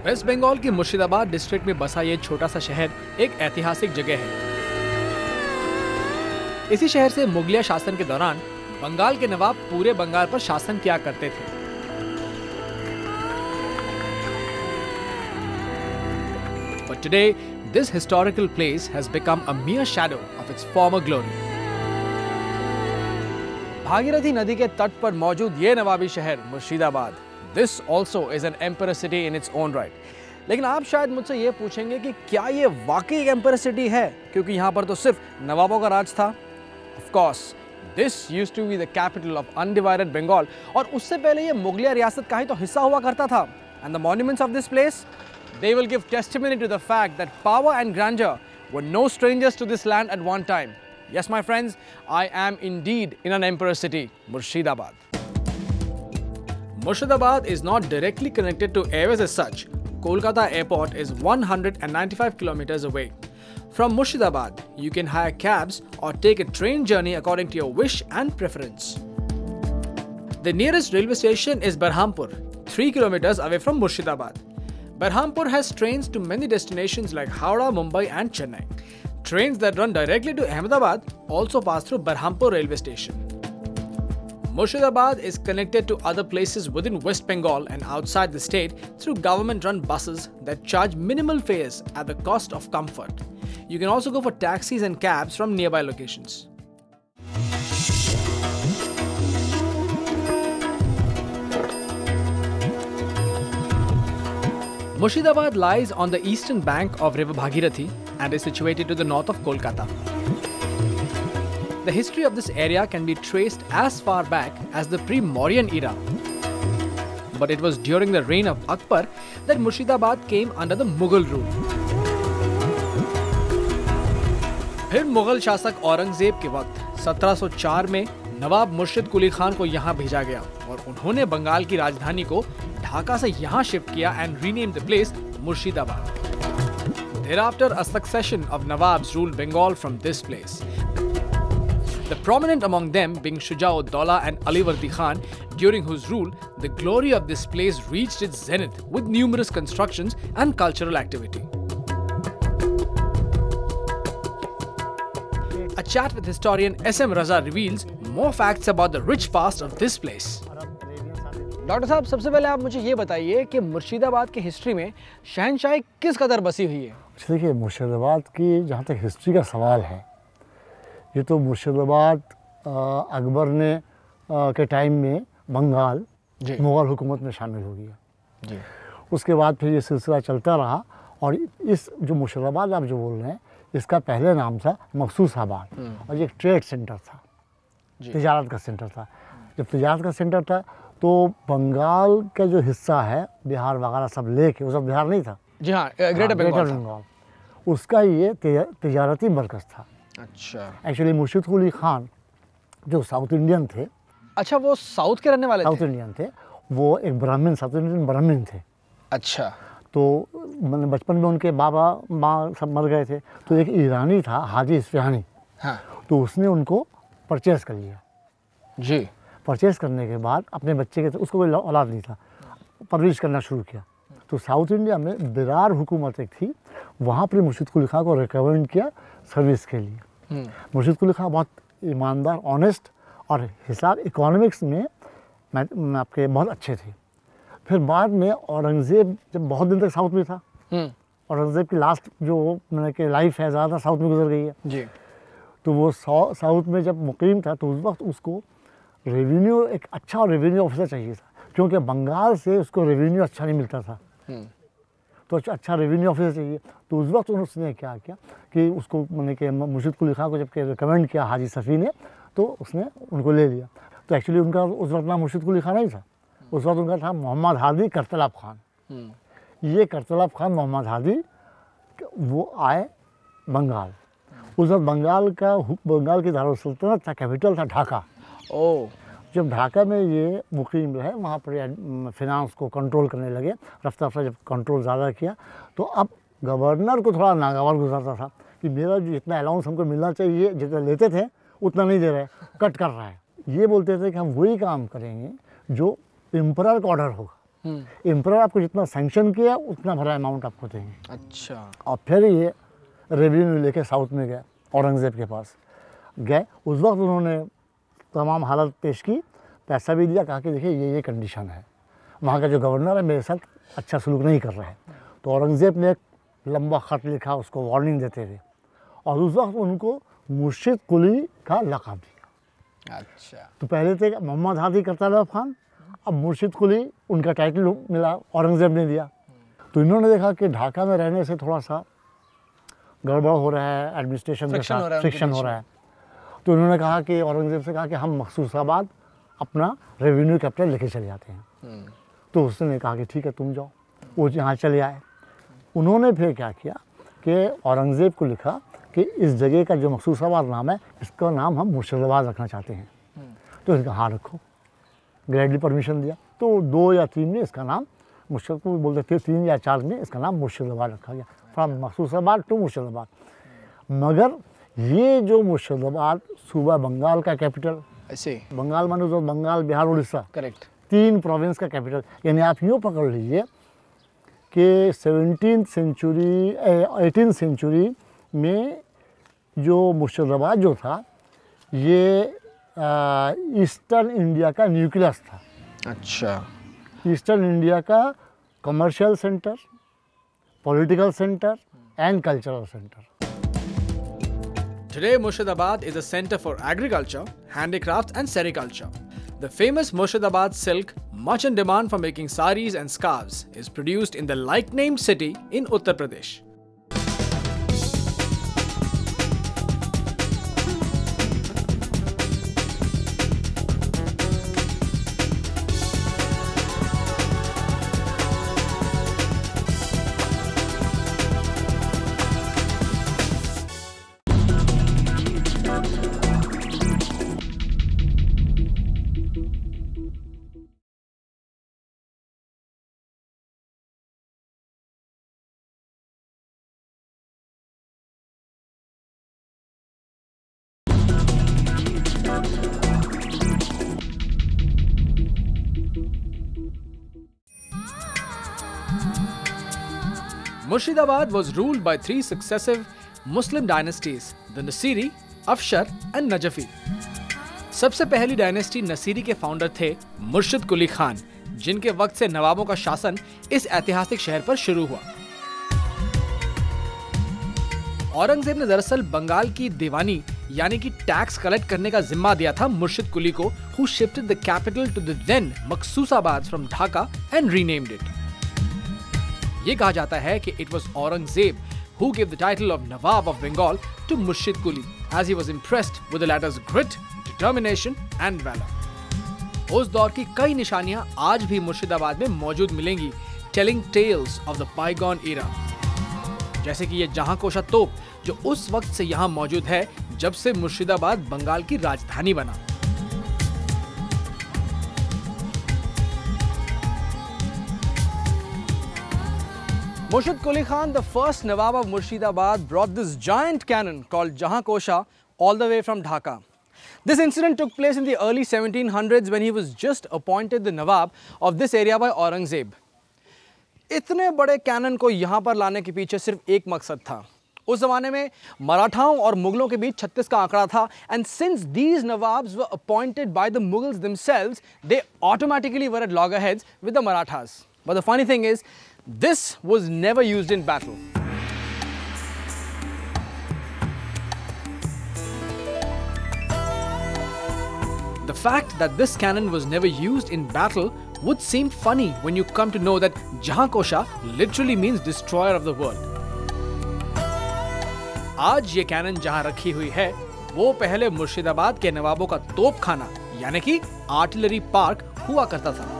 Waste Bengal के Murshidabad district में बसा ये छोटा सा शहर एक ऐतिहासिक जगह है। इसी शहर से मुगलिया शासन के दौरान बंगाल के नवाब पूरे बंगाल पर शासन किया करते थे। But today, this historical place has become a mere shadow of its former glory. Bhagirathi नदी के तट पर मौजूद ये नवाबी शहर Murshidabad, This also is an emperor city in its own right. लेकिन आप शायद मुझसे ये पूछेंगे कि क्या ये वाकई एक एम्पायर सिटी है, क्योंकि यहाँ पर तो सिर्फ नवाबों का राज था। Of course, this used to be the capital of undivided Bengal, और उससे पहले ये मुगलिया रियासत का ही तो हिस्सा हुआ करता था। And the monuments of this place, they will give testimony to the fact that power and grandeur were no strangers to this land at one time. Yes, my friends, I am indeed in an emperor city, Murshidabad. Murshidabad is not directly connected to airways as such. Kolkata Airport is 195 kilometers away. From Murshidabad, you can hire cabs or take a train journey according to your wish and preference. The nearest railway station is Berhampur, 3 kilometers away from Murshidabad. Berhampur has trains to many destinations like Howrah, Mumbai and Chennai. Trains that run directly to Ahmedabad also pass through Berhampur railway station. Murshidabad is connected to other places within West Bengal and outside the state through government-run buses that charge minimal fares at the cost of comfort. You can also go for taxis and cabs from nearby locations. Murshidabad lies on the eastern bank of river Bhagirathi and is situated to the north of Kolkata. The history of this area can be traced as far back as the pre-Mauryan era. But it was during the reign of Akbar that Murshidabad came under the Mughal rule. फिर मुगल शासक औरंगजेब के वक्त 1704 में नवाब मुर्शिद कुली खान को यहाँ भेजा गया और उन्होंने बंगाल की राजधानी को ढाका से यहाँ शिफ्ट किया and renamed the place Murshidabad. Thereafter, a succession of Nawabs ruled Bengal from this place. The prominent among them being Shuja-ud-Daula and Alivardi Khan, during whose rule the glory of this place reached its zenith with numerous constructions and cultural activity. A chat with historian S.M. Raza reveals more facts about the rich past of this place. Doctor साहब, सबसे पहले आप मुझे ये बताइए कि मुर्शिदाबाद की history में शहनशाही किस कदर बसी हुई है? देखिए, मुर्शिदाबाद की जहाँ तक हिस्ट्री का सवाल है, ये तो मुर्शिदाबाद अकबर ने के टाइम में बंगाल मुग़ल हुकूमत में शामिल हो गया जी। उसके बाद फिर ये सिलसिला चलता रहा और इस जो मुर्शिदाबाद आप जो बोल रहे हैं, इसका पहले नाम था मखसूसाबाद और ये एक ट्रेड सेंटर था, तिजारत का सेंटर था। जब तिजारत का सेंटर था तो बंगाल का जो हिस्सा है, बिहार वगैरह सब लेके, वो सब बिहार नहीं था जी हाँ, ग्रेटर बंगाल, उसका ये तिजारती मरकज़ था। अच्छा, एक्चुअली मुर्शिद कुली खान जो साउथ इंडियन थे, अच्छा वो साउथ के रहने वाले साउथ इंडियन थे, वो एक ब्राह्मण, साउथ इंडियन ब्राह्मण थे। अच्छा, तो मैंने बचपन में उनके बाबा माँ सब मर गए थे, तो एक ईरानी था हाजी इस्फहानी, हाँ, तो उसने उनको परचेज़ कर लिया जी। परचेज़ करने के बाद अपने बच्चे के, उसको कोई औलाद नहीं था, परवरिश करना शुरू किया। तो साउथ इंडिया में बिरार हुकूमत एक थी, वहाँ पर मुर्शिद कुली खान को रिकमेंड किया सर्विस के लिए। मुर्शिद कुली खान बहुत ईमानदार, ऑनेस्ट और हिसाब इकोनॉमिक्स में आपके बहुत अच्छे थे। फिर बाद में औरंगज़ेब जब बहुत दिन तक साउथ में था, औरंगज़ेब की लास्ट जो मैंने कि लाइफ है ज़्यादा साउथ में गुजर गई है जी, तो वो साउथ में जब मुकीम था तो उस वक्त उसको रेवेन्यू, एक अच्छा रेवेन्यू ऑफिसर चाहिए था, क्योंकि बंगाल से उसको रेवेन्यू अच्छा नहीं मिलता था, तो अच्छा रेवेन्यू ऑफिसर चाहिए। तो उस वक्त उसने क्या किया कि उसको मैंने कि मुर्शिद कुली खान को जब रिकमेंड किया हाजी सफ़ी ने, तो उसने उनको ले लिया। तो एक्चुअली उनका उस वक्त नाम मुर्शिद कुली खान नहीं था, उस वक्त उनका था मोहम्मद हादी करतलाब खान। ये करतलाब खान मोहम्मद हादी वो आए बंगाल उस वक्त बंगाल की दारुल-ए-सल्तनत था, कैपिटल था ढाका। ओह, जब ढाका में ये मुकीम जो है वहाँ पर फिनांस को कंट्रोल करने लगे, रफ्ता जब कंट्रोल ज़्यादा किया तो अब गवर्नर को थोड़ा नागवार गुजरता था कि मेरा जो जितना अलाउंस हमको मिलना चाहिए, जितना लेते थे उतना नहीं दे रहे, कट कर रहा है। ये बोलते थे कि हम वही काम करेंगे जो एम्परर का ऑर्डर होगा, एम्परर आपको जितना सैंक्शन किया उतना भरा अमाउंट आपको देंगे। अच्छा। और फिर ये रेवेन्यू लेके साउथ में गए, औरंगज़ेब के पास गए। उस वक्त उन्होंने तमाम हालत पेश की, पैसा भी दिया, कहा कि देखिए ये कंडीशन है, वहाँ का जो गवर्नर है मेरे साथ अच्छा सलूक नहीं कर रहा है। तो औरंगज़ेब ने एक लंबा ख़त लिखा उसको वार्निंग देते हुए, और उस वक्त उनको मुर्शिद कुली का लक़ब दिया। अच्छा। तो पहले थे मोहम्मद हादी करतारगढ़ खान, अब मुर्शिद कुली उनका टाइटल मिला, औरंगज़ेब ने दिया। तो इन्होंने देखा कि ढाका में रहने से थोड़ा सा गड़बड़ हो रहा है, एडमिनिस्ट्रेशन के साथ फ्रिक्शन हो रहा है। तो उन्होंने कहा कि औरंगज़ेब से कहा कि हम मखसूसाबाद अपना रेवेन्यू कैपिटल लेके चले जाते हैं। तो उसने कहा कि ठीक है तुम जाओ, वो यहाँ चले आए। उन्होंने फिर क्या किया कि औरंगज़ेब को लिखा कि इस जगह का जो मखसूसाबाद नाम है इसका नाम हम मुर्शिदाबाद रखना चाहते हैं। तो उन्होंने कहा हाँ रखो, ग्रेडली परमिशन दिया। तो 2 या 3 में इसका नाम मुर्शिद को बोलते थे, 3 या 4 में इसका नाम मुर्शिदाबाद रखा गया, फ्रॉम मखसूसाबाद टू मुर्शिदाबाद। मगर ये जो मुर्शिदाबाद सूबा बंगाल का कैपिटल, ऐसे बंगाल मानो तो बंगाल, बिहार, उड़ीसा, करेक्ट, 3 प्रोविंस का कैपिटल। यानी आप यूँ पकड़ लीजिए कि 18th सेंचुरी में जो मुर्शिदाबाद जो था ये ईस्टर्न इंडिया का न्यूक्लियस था। अच्छा। ईस्टर्न इंडिया का commercial centre, political centre and cultural centre. Today, Murshidabad is a center for agriculture, handicrafts and sericulture. The famous Murshidabad silk, much in demand for making saris and scarves, is produced in the like-named city in Uttar Pradesh. Murshidabad was ruled by 3 successive Muslim dynasties, the Nasiri, Afshar and Najafi. सबसे पहली dynasty Nasiri के founder थे मुर्शिद कुली खान, जिनके वक्त से नवाबों का शासन इस ऐतिहासिक शहर पर शुरू हुआ। औरंगजेब ने दरअसल बंगाल की दीवानी यानी कि टैक्स कलेक्ट करने का जिम्मा दिया था मुर्शिद कुली को, who shifted the capital to the then Maqsusabad from Dhaka and renamed it. ये कहा जाता है कि it was Aurangzeb who gave the title of Nawab of Bengal to Murshid Quli as he was impressed with the latter's grit, determination and valor. उस दौर की कई निशानियां आज भी मुर्शिदाबाद में मौजूद मिलेंगी, telling tales of the bygone era. जैसे कि ये जहां कोशा तोप जो उस वक्त से यहां मौजूद है जब से मुर्शिदाबाद बंगाल की राजधानी बना। Murshid Quli Khan, the first Nawab of Murshidabad, brought this giant cannon called Jahan Kosha all the way from Dhaka. This incident took place in the early 1700s when he was just appointed the Nawab of this area by Aurangzeb. इतने बड़े cannon को यहाँ पर लाने के पीछे सिर्फ एक मकसद था। उस ज़माने में मराठाओं और मुगलों के बीच 36 का आंकड़ा था, and since these Nawabs were appointed by the Mughals themselves, they automatically were at loggerheads with the Marathas. But the funny thing is, this was never used in battle. The fact that this cannon was never used in battle would seem funny when you come to know that Jahan Kosha literally means destroyer of the world. आज ये cannon जहां रखी हुई है वो पहले मुर्शिदाबाद के नवाबों का तोपखाना यानी कि आर्टिलरी पार्क हुआ करता था।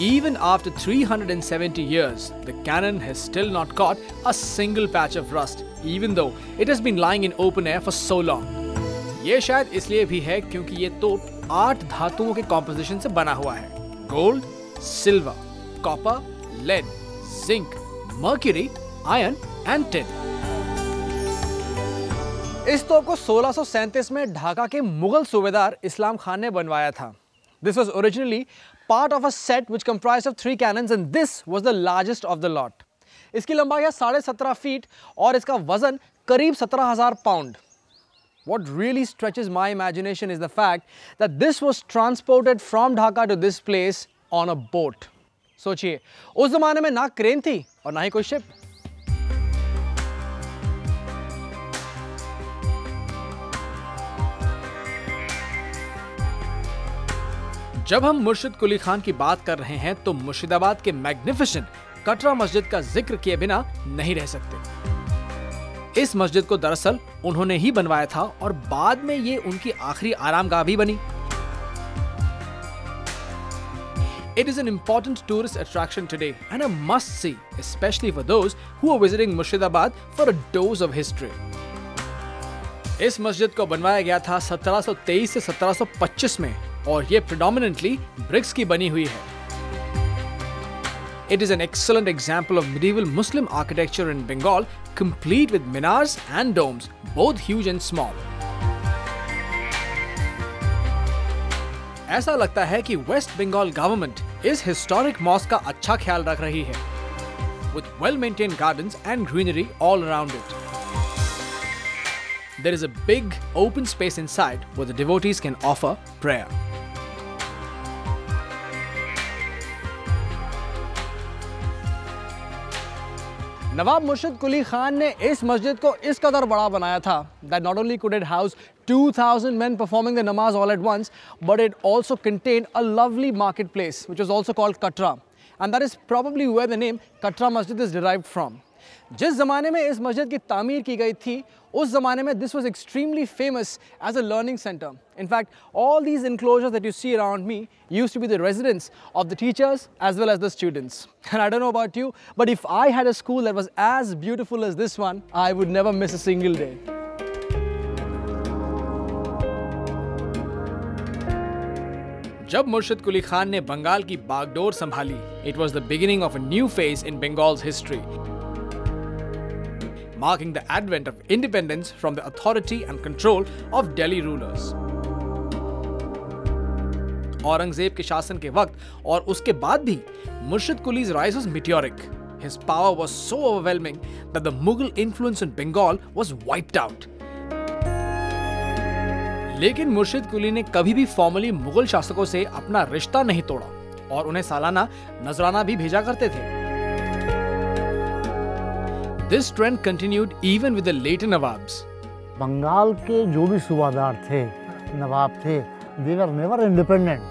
Even after 370 years, the cannon has still not caught a single patch of rust even though it has been lying in open air for so long. ये शायद इसलिए भी है क्योंकि ये तोप 8 धातुओं के कॉम्पोजिशन से बना हुआ है: gold, silver, copper, lead, zinc, mercury, iron and tin. इस तोप को 1637 में ढाका के मुगल सूबेदार इस्लाम खान ने बनवाया था। This was originally part of a set which comprised of 3 cannons and this was the largest of the lot. इसकी लंबाई है 17.5 फीट और इसका वजन करीब 17,000 pound. What really stretches my imagination is the fact that this was transported from Dhaka to this place on a boat. सोचिए, उस जमाने में ना क्रेन थी और ना ही कोई शिप। जब हम मुर्शिद कुली खान की बात कर रहे हैं तो मुर्शिदाबाद के मैग्निफिसेंट कटरा मस्जिद का जिक्र किए बिना नहीं रह सकते। इस मस्जिद को दरअसल उन्होंने ही बनवाया था और बाद में ये उनकी आखिरी आरामगाह भी बनी। It is an important tourist attraction today and a must see, especially for those who are visiting Murshidabad for a dose of history. इस मस्जिद को बनवाया गया था 1723 से 1725 में और ये predominantly bricks की बनी हुई है। It is an excellent example of medieval Muslim architecture in Bengal, complete with minars and domes, both huge and small. ऐसा लगता है कि वेस्ट बंगाल गवर्नमेंट इस हिस्टोरिक मॉस्क का अच्छा ख्याल रख रही है, with well-maintained gardens and greenery all around it. There is a big open space inside where the devotees can offer prayer. नवाब मुर्शिद कुली खान ने इस मस्जिद को इस कदर बड़ा बनाया था that not only could it house 2,000 men performing the namaz all at once, but it also contained a lovely marketplace which was also called Katra, and that is probably where the name Katra Masjid is derived from. जिस ज़माने में इस मस्जिद की तामीर की गई थी उस ज़माने में this was extremely famous as a learning center. In fact, all these enclosures that you see around me used to be the residence of the teachers as well as the students. And I don't know about you, but if I had a school that was as beautiful as this one, I would never miss a single day. जब मुर्शिद कुली खान ने बंगाल की बागडोर संभाली, it was the beginning of a new phase in Bengal's history, marking the advent of independence from the authority and control of Delhi rulers. Aurangzeb के शासन के वक्त और उसके बाद भी मुर्शिद कुली's rise was meteoric. His power was so overwhelming that the Mughal influence in Bengal was wiped out. लेकिन मुर्शिद कुली ने कभी भी फॉर्मली मुगल शासकों से अपना रिश्ता नहीं तोड़ा और उन्हें सालाना नजराना भी भेजा करते थे। This trend continued even with the later Nawabs. Bengal के जो भी सूबादार थे, नवाब थे, they were never independent.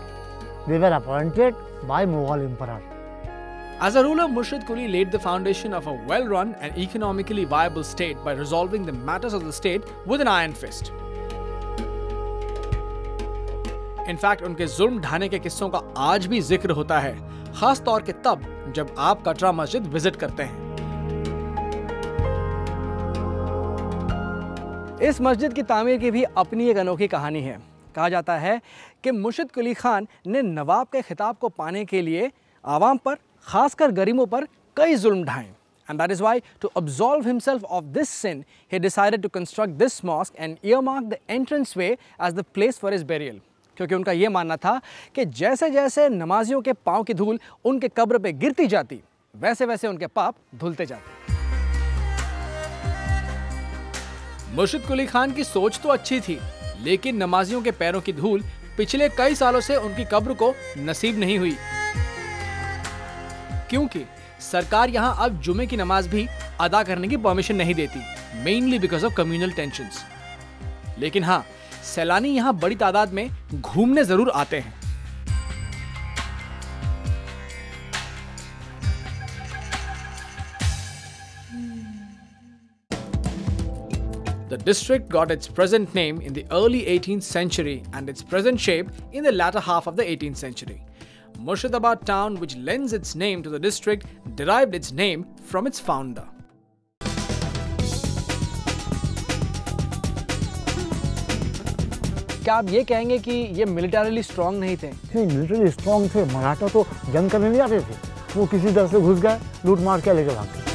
They were appointed by Mughal emperor. As a ruler, Murshid Kuli laid the foundation of a well-run and economically viable state by resolving the matters of the state with an iron fist. In fact, उनके जुल्म ढाने के किस्सों का आज भी जिक्र होता है, खास तौर के तब जब आप कटरा मस्जिद विजिट करते हैं। इस मस्जिद की तामीर की भी अपनी एक अनोखी कहानी है। कहा जाता है कि मुर्शिद कुली खान ने नवाब के खिताब को पाने के लिए आवाम पर, खासकर गरीबों पर कई जुल्म ढाए। And that is why, to absolve himself of this sin, he decided to construct this mosque and earmark the entranceway as the place for his burial. क्योंकि उनका ये मानना था कि जैसे जैसे नमाजियों के पाँव की धूल उनके कब्र पे गिरती जाती, वैसे वैसे उनके पाप धुलते जाते। मुर्शिद कुली खान की सोच तो अच्छी थी, लेकिन नमाजियों के पैरों की धूल पिछले कई सालों से उनकी कब्र को नसीब नहीं हुई, क्योंकि सरकार यहां अब जुमे की नमाज भी अदा करने की परमिशन नहीं देती, mainly because of communal tensions. लेकिन हाँ, सैलानी यहां बड़ी तादाद में घूमने जरूर आते हैं। The district got its present name in the early 18th century and its present shape in the latter half of the 18th century. Murshidabad town, which lends its name to the district, derived its name from its founder. क्या आप ये कहेंगे कि ये militarily strong नहीं थे? नहीं, military strong थे। मराठा तो जंग करने नहीं आते थे, वो किसी तरह से घुस गए, लूट मार के लेके भाग गए।